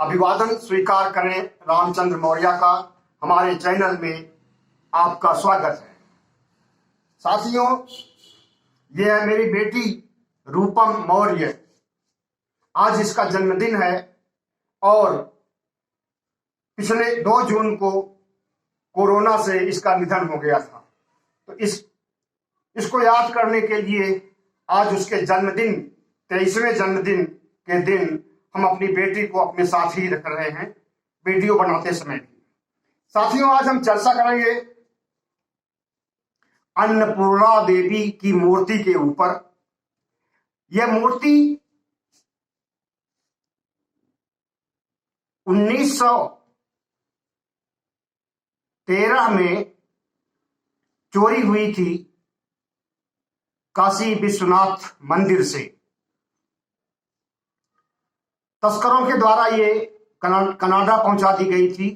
अभिवादन स्वीकार करें रामचंद्र मौर्य का। हमारे चैनल में आपका स्वागत है। साथियों, ये है मेरी बेटी रूपम मौर्य। आज इसका जन्मदिन है और पिछले 2 जून को कोरोना से इसका निधन हो गया था। तो इसको याद करने के लिए आज उसके जन्मदिन 23वें जन्मदिन के दिन हम अपनी बेटी को अपने साथ ही रख रहे हैं, वीडियो बनाते समय भी। साथियों, आज हम चर्चा करेंगे अन्नपूर्णा देवी की मूर्ति के ऊपर। यह मूर्ति 1913 में चोरी हुई थी काशी विश्वनाथ मंदिर से। तस्करों के द्वारा ये कनाडा पहुंचा दी गई थी।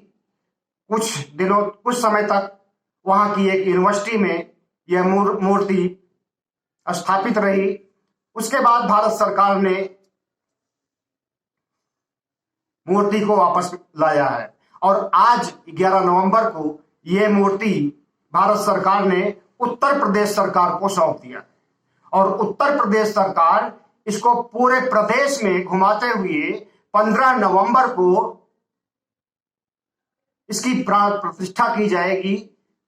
कुछ समय तक वहां की एक यूनिवर्सिटी में यह मूर्ति स्थापित रही। उसके बाद भारत सरकार ने मूर्ति को वापस लाया है और आज 11 नवंबर को यह मूर्ति भारत सरकार ने उत्तर प्रदेश सरकार को सौंप दिया और उत्तर प्रदेश सरकार इसको पूरे प्रदेश में घुमाते हुए 15 नवंबर को इसकी प्राण प्रतिष्ठा की जाएगी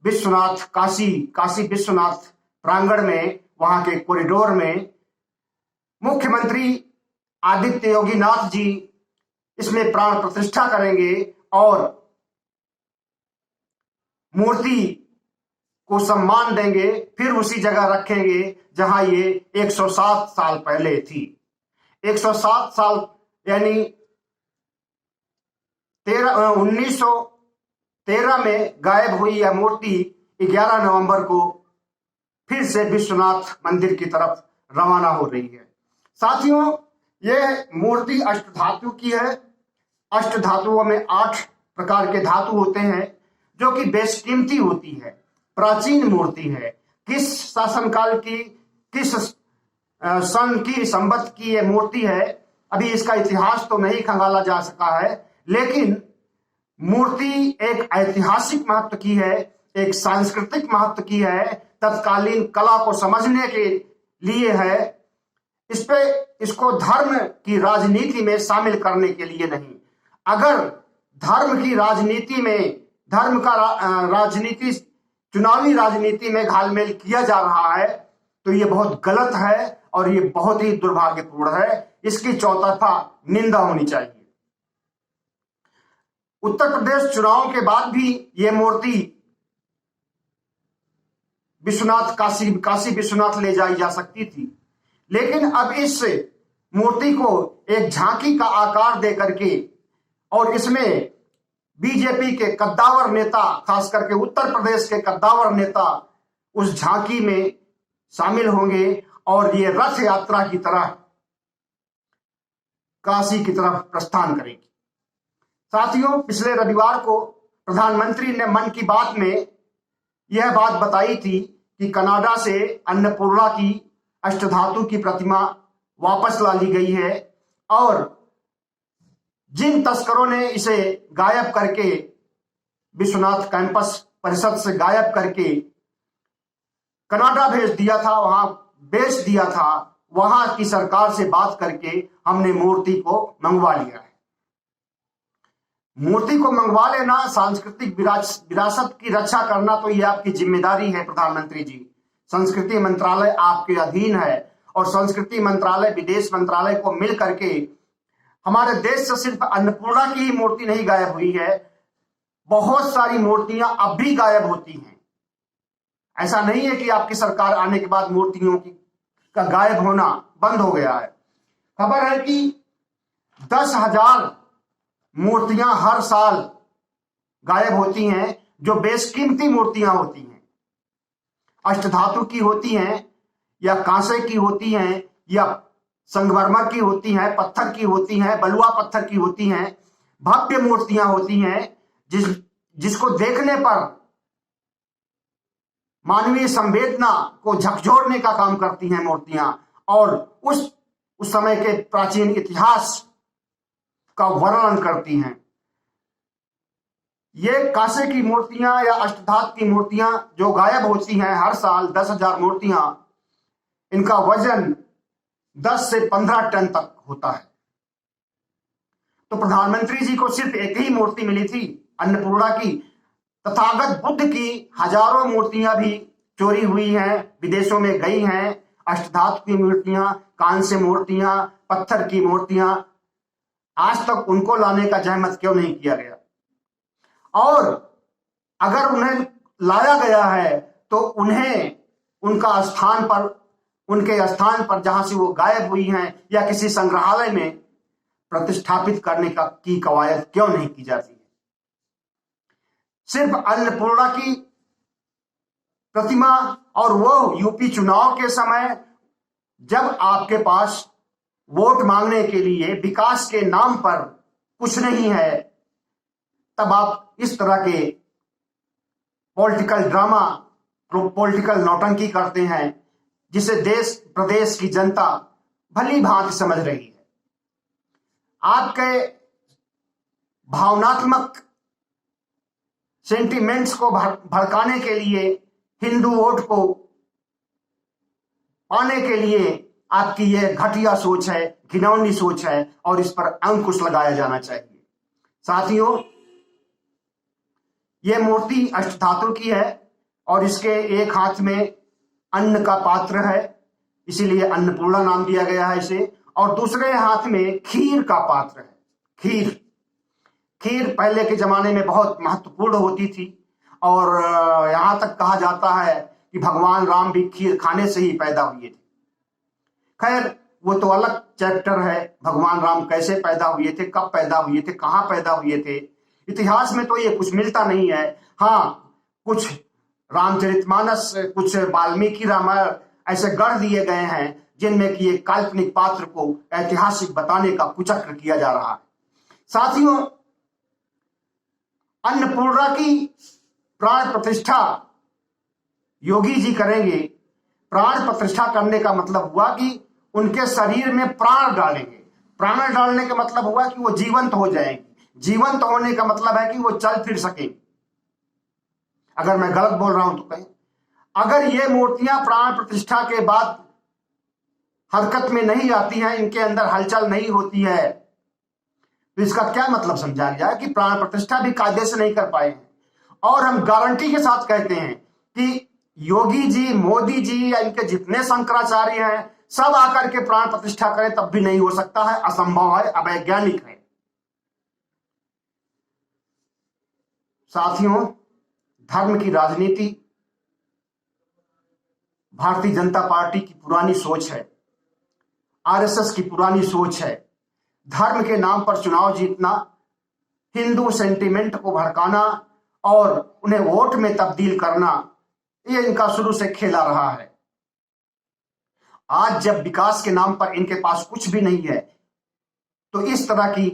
काशी विश्वनाथ प्रांगण में। वहां के कॉरिडोर में मुख्यमंत्री आदित्य योगी नाथ जी इसमें प्राण प्रतिष्ठा करेंगे और मूर्ति को सम्मान देंगे, फिर उसी जगह रखेंगे जहां ये 107 साल पहले थी। 107 साल यानी 1913 में गायब हुई यह मूर्ति 11 नवंबर को फिर से विश्वनाथ मंदिर की तरफ रवाना हो रही है। साथियों, यह मूर्ति अष्टधातु की है। अष्टधातुओं में 8 प्रकार के धातु होते हैं जो कि बेशकीमती होती है, प्राचीन मूर्ति है। किस शासनकाल की, किस सन की, संवत की यह मूर्ति है, अभी इसका इतिहास तो नहीं खंगाला जा सका है, लेकिन मूर्ति एक ऐतिहासिक महत्व की है, एक सांस्कृतिक महत्व की है, तत्कालीन कला को समझने के लिए है। इसको धर्म की राजनीति में शामिल करने के लिए नहीं। अगर धर्म की राजनीति में, धर्म का राजनीति, चुनावी राजनीति में घालमेल किया जा रहा है तो ये बहुत गलत है और ये बहुत ही दुर्भाग्यपूर्ण है। इसकी चौतरफा निंदा होनी चाहिए। उत्तर प्रदेश चुनाव के बाद भी ये मूर्ति काशी विश्वनाथ ले जाई जा सकती थी, लेकिन अब इस मूर्ति को एक झांकी का आकार दे करके और इसमें बीजेपी के कद्दावर नेता, खास करके उत्तर प्रदेश के कद्दावर नेता उस झांकी में शामिल होंगे और ये रथ यात्रा की तरह काशी की तरफ प्रस्थान करेगी। साथियों, पिछले रविवार को प्रधानमंत्री ने मन की बात में यह बात बताई थी कि कनाडा से अन्नपूर्णा की अष्टधातु की प्रतिमा वापस ला ली गई है और जिन तस्करों ने इसे गायब करके विश्वनाथ कैंपस परिषद से गायब करके कनाडा भेज दिया था, वहां बेच दिया था, वहां की सरकार से बात करके हमने मूर्ति को मंगवा लिया है। मूर्ति को मंगवा लेना, सांस्कृतिक विरासत की रक्षा करना, तो यह आपकी जिम्मेदारी है प्रधानमंत्री जी। संस्कृति मंत्रालय आपके अधीन है और संस्कृति मंत्रालय, विदेश मंत्रालय को मिल करके हमारे देश से सिर्फ अन्नपूर्णा की ही मूर्ति नहीं गायब हुई है, बहुत सारी मूर्तियां अब भी गायब होती हैं। ऐसा नहीं है कि आपकी सरकार आने के बाद मूर्तियों का गायब होना बंद हो गया है। खबर है कि 10,000 मूर्तियां हर साल गायब होती हैं जो बेशकीमती मूर्तियां होती हैं, अष्टधातु की होती हैं या कांसे की होती हैं या संगमरमर की होती हैं, पत्थर की होती हैं, बलुआ पत्थर की होती हैं। भव्य मूर्तियां होती हैं जिसको देखने पर मानवीय संवेदना को झकझोरने का काम करती हैं मूर्तियां और उस समय के प्राचीन इतिहास का वर्णन करती हैं। ये कांसे की मूर्तियां या अष्टधातु की मूर्तियां जो गायब होती हैं हर साल 10,000 मूर्तियां, इनका वजन 10 से 15 टन तक होता है। तो प्रधानमंत्री जी को सिर्फ एक ही मूर्ति मिली थी अन्नपूर्णा की। तथागत बुद्ध की हजारों मूर्तियां भी चोरी हुई हैं, विदेशों में गई हैं। अष्टधातु की मूर्तियां, कांस्य मूर्तियां, पत्थर की मूर्तियां, आज तक उनको लाने का जहमत क्यों नहीं किया गया? और अगर उन्हें लाया गया है तो उन्हें उनके स्थान पर जहां से वो गायब हुई हैं या किसी संग्रहालय में प्रतिष्ठापित करने की कवायद क्यों नहीं की जाती है? सिर्फ अन्नपूर्णा की प्रतिमा, और वो यूपी चुनाव के समय जब आपके पास वोट मांगने के लिए विकास के नाम पर कुछ नहीं है, तब आप इस तरह के पॉलिटिकल ड्रामा, पॉलिटिकल नौटंकी करते हैं, जिसे देश प्रदेश की जनता भली भांति समझ रही है। आपके भावनात्मक सेंटिमेंट्स को भड़काने के लिए, हिंदू वोट को पाने के लिए आपकी यह घटिया सोच है, घिनौनी सोच है, और इस पर अंकुश लगाया जाना चाहिए। साथियों, यह मूर्ति अष्टधातु की है और इसके एक हाथ में अन्न का पात्र है, इसीलिए अन्नपूर्णा नाम दिया गया है इसे, और दूसरे हाथ में खीर का पात्र है। खीर पहले के जमाने में बहुत महत्वपूर्ण होती थी, और यहां तक कहा जाता है कि भगवान राम भी खीर खाने से ही पैदा हुए थे। खैर, वो तो अलग चैप्टर है, भगवान राम कैसे पैदा हुए थे, कब पैदा हुए थे, कहां पैदा हुए थे, इतिहास में तो ये कुछ मिलता नहीं है। हाँ, कुछ रामचरितमानस, कुछ वाल्मीकि रामायण ऐसे गढ़ दिए गए हैं जिनमें कि एक काल्पनिक पात्र को ऐतिहासिक बताने का कुचक्र किया जा रहा है। साथियों, अन्नपूर्णा की प्राण प्रतिष्ठा योगी जी करेंगे। प्राण प्रतिष्ठा करने का मतलब हुआ कि उनके शरीर में प्राण डालेंगे। प्राण डालने का मतलब हुआ कि वो जीवंत हो जाएंगे। जीवंत होने का मतलब है कि वो चल फिर सकेंगे। अगर मैं गलत बोल रहा हूं तो कहें। अगर ये मूर्तियां प्राण प्रतिष्ठा के बाद हरकत में नहीं आती हैं, इनके अंदर हलचल नहीं होती है, तो इसका क्या मतलब समझा जाए कि प्राण प्रतिष्ठा भी कायदे से नहीं कर पाए हैं। और हम गारंटी के साथ कहते हैं कि योगी जी, मोदी जी या इनके जितने शंकराचार्य हैं, सब आकर के प्राण प्रतिष्ठा करें तब भी नहीं हो सकता है, असंभव है, अवैज्ञानिक है। साथियों, धर्म की राजनीति भारतीय जनता पार्टी की पुरानी सोच है, आरएसएस की पुरानी सोच है। धर्म के नाम पर चुनाव जीतना, हिंदू सेंटिमेंट को भड़काना और उन्हें वोट में तब्दील करना, ये इनका शुरू से खेला रहा है। आज जब विकास के नाम पर इनके पास कुछ भी नहीं है, तो इस तरह की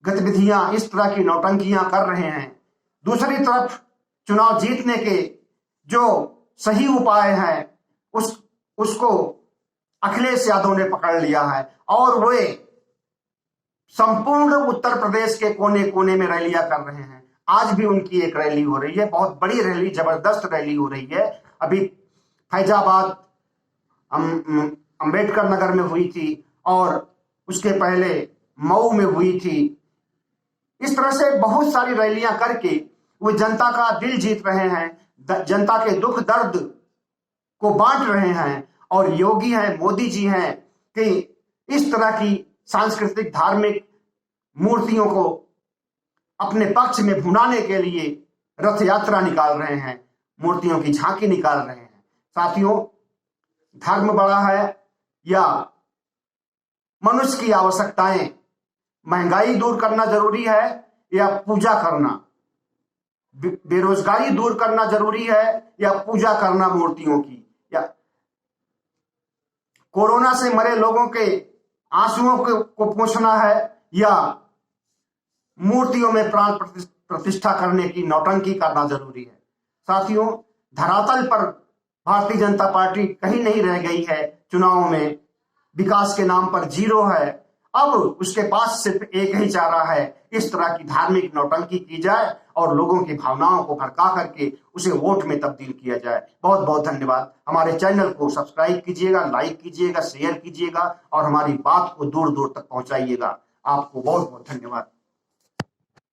गतिविधियां, इस तरह की नौटंकियां कर रहे हैं। दूसरी तरफ चुनाव जीतने के जो सही उपाय हैं, उसको अखिलेश यादव ने पकड़ लिया है, और वे संपूर्ण उत्तर प्रदेश के कोने कोने में रैलियां कर रहे हैं। आज भी उनकी एक रैली हो रही है, बहुत बड़ी रैली, जबरदस्त रैली हो रही है। अभी फैजाबाद, अंबेडकर नगर में हुई थी, और उसके पहले मऊ में हुई थी। इस तरह से बहुत सारी रैलियां करके वो जनता का दिल जीत रहे हैं, जनता के दुख दर्द को बांट रहे हैं। और योगी हैं, मोदी जी हैं कि इस तरह की सांस्कृतिक धार्मिक मूर्तियों को अपने पक्ष में भुनाने के लिए रथ यात्रा निकाल रहे हैं, मूर्तियों की झांकी निकाल रहे हैं। साथियों, धर्म बड़ा है या मनुष्य की आवश्यकताएं, महंगाई दूर करना जरूरी है या पूजा करना, बेरोजगारी दूर करना जरूरी है या पूजा करना मूर्तियों की, या कोरोना से मरे लोगों के आंसुओं को पोंछना है या मूर्तियों में प्राण प्रतिष्ठा करने की नौटंकी करना जरूरी है। साथियों, धरातल पर भारतीय जनता पार्टी कहीं नहीं रह गई है। चुनावों में विकास के नाम पर जीरो है, अब उसके पास सिर्फ एक ही चारा है, इस तरह की धार्मिक नौटंकी की जाए और लोगों की भावनाओं को भड़का करके उसे वोट में तब्दील किया जाए। बहुत बहुत धन्यवाद। हमारे चैनल को सब्सक्राइब कीजिएगा, लाइक कीजिएगा, शेयर कीजिएगा और हमारी बात को दूर दूर तक पहुंचाइएगा। आपको बहुत बहुत धन्यवाद।